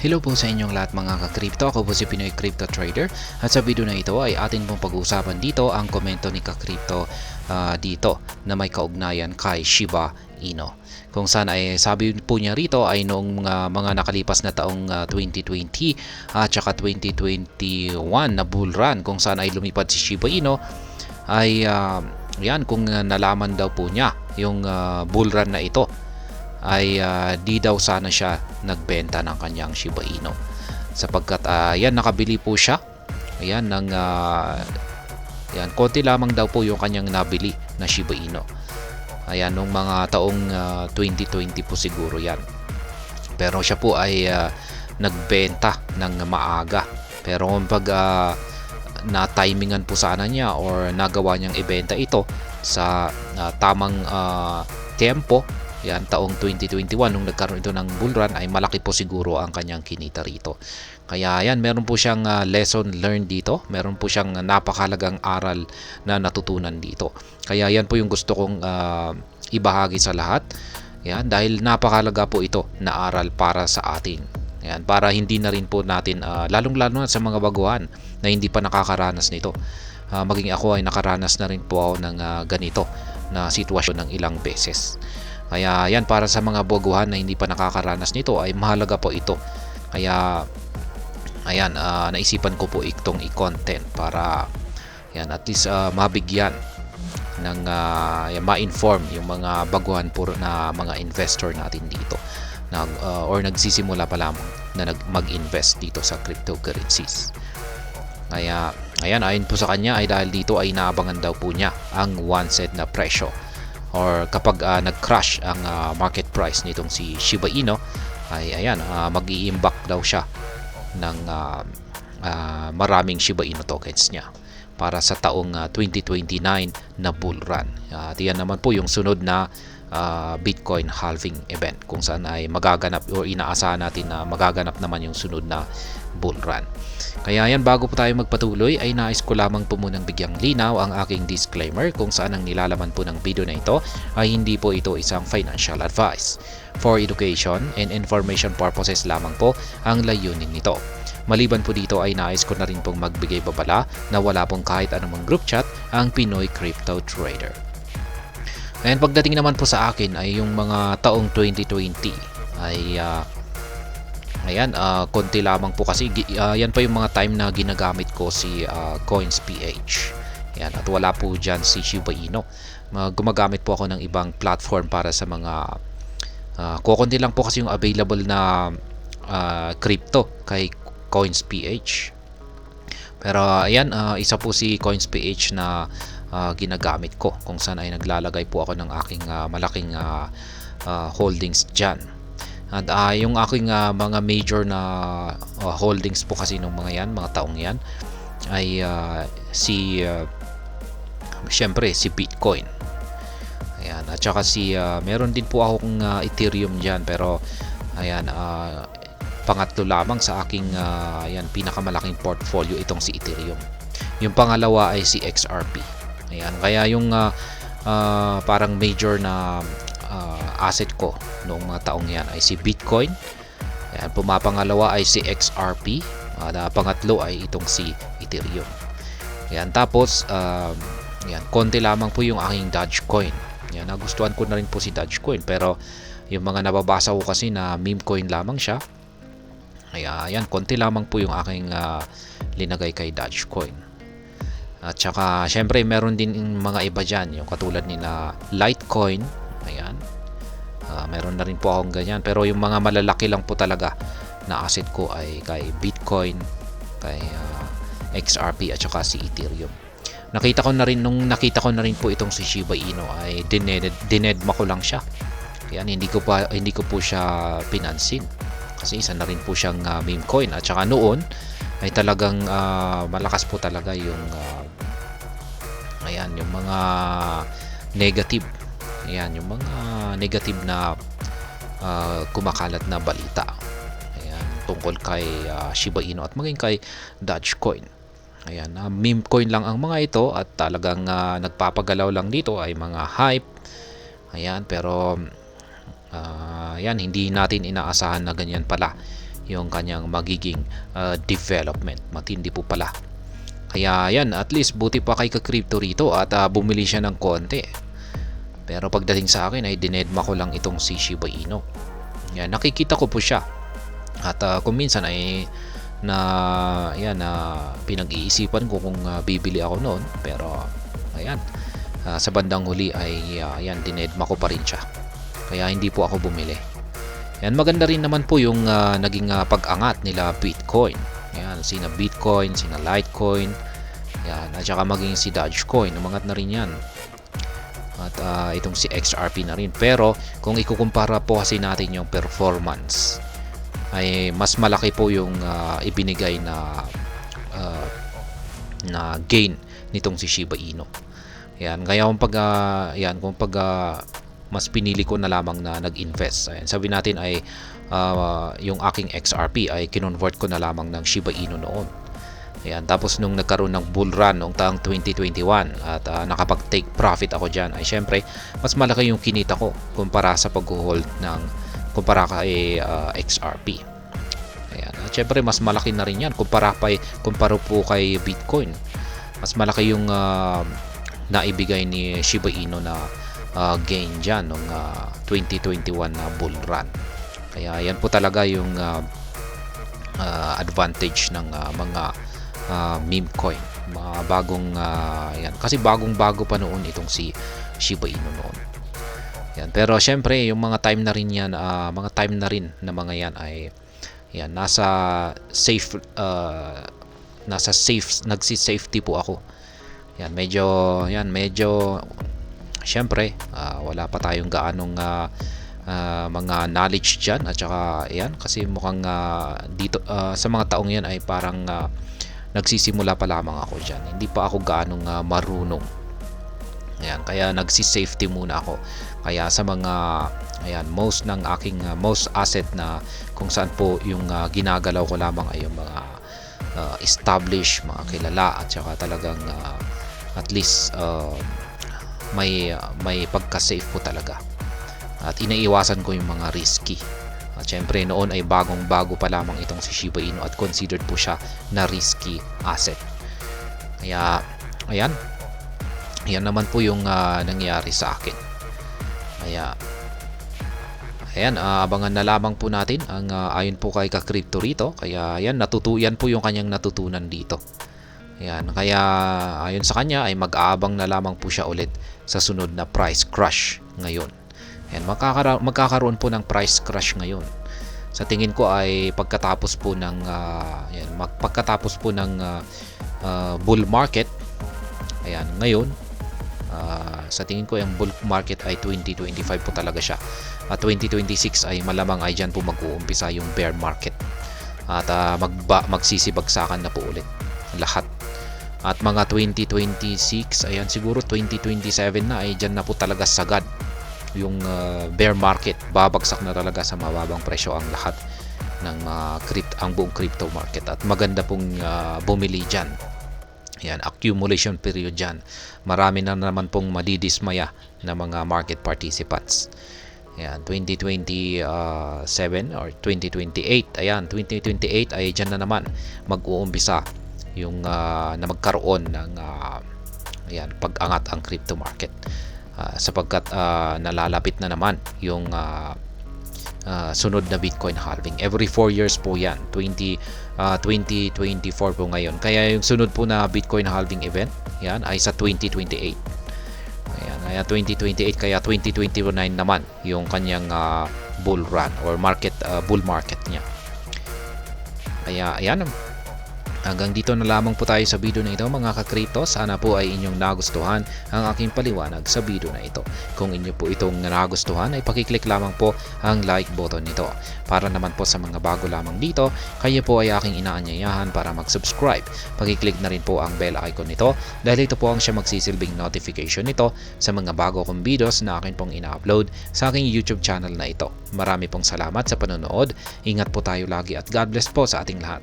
Hello po sa inyong lahat mga ka-crypto. Ako po si Pinoy Crypto Trader at sa video na ito ay atin pong pag-uusapan dito ang komento ni ka-crypto dito na may kaugnayan kay Shiba Inu. Kung saan ay sabi po niya rito ay noong mga nakalipas na taong 2020 at saka 2021 na bull run kung saan ay lumipad si Shiba Inu ay yan kung nalaman daw po niya yung bull run na ito ay di daw sana siya nagbenta ng kanyang Shiba Inu sapagkat yan nakabili po siya ayan ng yan konti lamang daw po yung kanyang nabili na Shiba Inu ayan nung mga taong 2020 po siguro yan, pero siya po ay nagbenta ng maaga, pero kapag na-timingan po sana niya or nagawa niyang ibenta ito sa tamang tempo yan taong 2021 nung nagkaroon ito ng bull run ay malaki po siguro ang kanyang kinita rito. Kaya yan meron po siyang lesson learned dito, meron po siyang napakahalagang aral na natutunan dito. Kaya yan po yung gusto kong ibahagi sa lahat. Yan dahil napakahalaga po ito na aral para sa atin. Yan para hindi na rin po natin lalong-lalo na sa mga baguhan na hindi pa nakakaranas nito. Maging ako ay nakaranas na rin po ako ng ganito na sitwasyon ng ilang beses. Kaya yan para sa mga baguhan na hindi pa nakakaranas nito ay mahalaga po ito. Kaya ayan naisipan ko po itong i-content para yan at least mabigyan ng ma-inform yung mga baguhan po na mga investor natin dito na or nagsisimula pa lamang na mag-invest dito sa cryptocurrencies. Kaya ayan ayon po sa kanya ay dahil dito ay naabangan daw po niya ang one set na presyo or kapag nag-crash ang market price nitong si Shiba Inu ay ayan mag-i-imbak daw siya ng maraming Shiba Inu tokens niya para sa taong 2029 na bull run. Yan naman po yung sunod na Bitcoin halving event kung saan ay magaganap o inaasahan natin na magaganap naman yung sunod na bull run. Kaya yan bago po tayo magpatuloy ay nais ko lamang po munang bigyang linaw ang aking disclaimer kung saan ang nilalaman po ng video na ito ay hindi po ito isang financial advice. For education and information purposes lamang po ang layunin nito. Maliban po dito ay nais ko na rin pong magbigay babala na wala pong kahit anumang group chat ang Pinoy Crypto Trader. Ngayon pagdating naman po sa akin ay yung mga taong 2020 ay ayan konti lamang po kasi yan pa yung mga time na ginagamit ko si Coins.ph. Yan at wala po dyan si Shiba Inu. Gumagamit po ako ng ibang platform para sa mga kukunti lang po kasi yung available na crypto kay Coins.ph. Pero ayan isa po si Coins.ph na ginagamit ko kung saan ay naglalagay po ako ng aking malaking holdings dyan. At yung aking mga major na holdings po kasi nung mga yan, mga taong yan ay syempre si Bitcoin. Ayan, at saka meron din po akong Ethereum dyan, pero ayan pangatlo lamang sa aking ayan, pinakamalaking portfolio itong si Ethereum. Yung pangalawa ay si XRP. Ayan, kaya yung parang major na asset ko noong mga taong yan ay si Bitcoin. Ayan, pumapangalawa ay si XRP. Pangatlo ay itong si Ethereum. Ayan, tapos ayan, konti lamang po yung aking Dogecoin. Ayan, nagustuhan ko na rin po si Dogecoin, pero yung mga nababasa ko kasi na meme coin lamang siya. Ayan, konti lamang po yung aking linagay kay Dogecoin. At saka syempre meron din mga iba dyan, yung katulad ni na Litecoin. Ayan, meron na rin po akong ganyan, pero yung mga malalaki lang po talaga na asset ko ay kay Bitcoin, kay XRP at saka si Ethereum. Nakita ko na rin po itong si Shiba Inu ay dinedma ko lang siya. Ayan, hindi ko po siya pinansin kasi isa na rin po siyang meme coin, at saka noon ay talagang malakas po talaga yung ayan, yung mga negative. Ayan, yung mga negative na kumakalat na balita. Ayan, tungkol kay Shiba Inu at maging kay Dogecoin. Ayan, meme coin lang ang mga ito at talagang nagpapagalaw lang dito ay mga hype. Ayan, pero yan, hindi natin inaasahan na ganyan pala yung kanyang magiging development. Matindi po pala. Kaya yan, at least buti pa kay ka-crypto rito at bumili siya ng konti. Pero pagdating sa akin ay dinedma ko lang itong si Shiba Inu. Yan, nakikita ko po siya. At kung minsan ay pinag-iisipan ko kung bibili ako noon, pero ayan, sa bandang huli ay dinedma ko pa rin siya. Kaya hindi po ako bumili. Yan, maganda rin naman po yung naging pag-angat nila Bitcoin. Yan, sina Bitcoin, sina Litecoin, yan, at saka maging si Dogecoin, umangat na rin yan. At itong si XRP na rin. Pero kung ikukumpara po kasi natin yung performance, ay mas malaki po yung ibinigay na gain nitong si Shiba Inu. Yan, kaya kung mas pinili ko na lamang na nag-invest. Ayan, sabi natin ay yung aking XRP ay kinonvert ko na lamang ng Shiba Inu noon. Ayan, tapos nung nagkaroon ng bull run noong taong 2021 at nakapag-take profit ako dyan, ay syempre mas malaki yung kinita ko kumpara sa pag-hold kumpara kay XRP. Ayan, at syempre mas malaki na rin yan kumpara po kay Bitcoin. Mas malaki yung naibigay ni Shiba Inu na gain dyan noong 2021 na bull run. Kaya yan po talaga yung advantage ng mga meme coin, mga bagong yan, kasi bagong-bago pa noon itong si Shiba Inu noon. Yan, pero syempre yung mga time na rin yan, mga time na rin na mga yan ay yan, nasa safe nagsi-safety po ako. Medyo syempre wala pa tayong gaanong mga knowledge dyan, at saka yan, kasi mukhang dito sa mga taong yan ay parang nagsisimula pa lamang ako dyan, hindi pa ako gaanong marunong. Ayan, kaya nagsi-safety muna ako. Kaya sa mga most ng aking most asset na kung saan po yung ginagalaw ko lamang ay yung mga established, mga kilala, at saka talagang at least may pagka-safe po talaga. At inaiwasan ko yung mga risky. At syempre noon ay bagong-bago pa lamang itong si Shiba Inu at considered po siya na risky asset. Kaya ayan naman po yung nangyari sa akin. Kaya ayan, abangan na lamang po natin ang ayon po kay ka-crypto rito. Kaya ayan, yan po yung kanyang natutunan dito. Ayan, kaya ayon sa kanya ay mag-aabang na lamang po siya ulit sa sunod na price crash ngayon. Ayan, magkakaroon po ng price crash ngayon. Sa tingin ko ay pagkatapos po ng bull market. Ayan, ngayon sa tingin ko yung bull market ay 2025 po talaga siya. At 2026 ay malamang ay dyan po mag-uumpisa yung bear market. At magsisibagsakan na po ulit lahat. At mga 2026, ayan, siguro 2027 na ay dyan na po talaga sagad yung bear market. Babagsak na talaga sa mababang presyo ang lahat ng ang buong crypto market. At maganda pong bumili dyan. Ayan, accumulation period dyan. Marami na naman pong madidismaya na mga market participants. Ayan, 2027 or 2028. Ayan, 2028 ay dyan na naman mag-uumpisa yung na magkaroon ng pag-angat ang crypto market. Sapagkat nalalapit na naman yung sunod na Bitcoin halving. Every 4 years po yan. 2024 po ngayon. Kaya yung sunod po na Bitcoin halving event, yan, ay sa 2028. Ayan, kaya 2028, kaya 2029 naman yung kanyang bull run or bull market niya. Kaya ayan, hanggang dito na lamang po tayo sa video na ito mga ka-crypto. Sana po ay inyong nagustuhan ang aking paliwanag sa video na ito. Kung inyo po itong nagustuhan ay pakiclick lamang po ang like button nito. Para naman po sa mga bago lamang dito, kayo po ay aking inaanyayahan para mag-subscribe. Pakiclick na rin po ang bell icon nito dahil ito po ang siya magsisilbing notification nito sa mga bago kong videos na akin pong ina-upload sa aking YouTube channel na ito. Marami pong salamat sa panonood. Ingat po tayo lagi at God bless po sa ating lahat.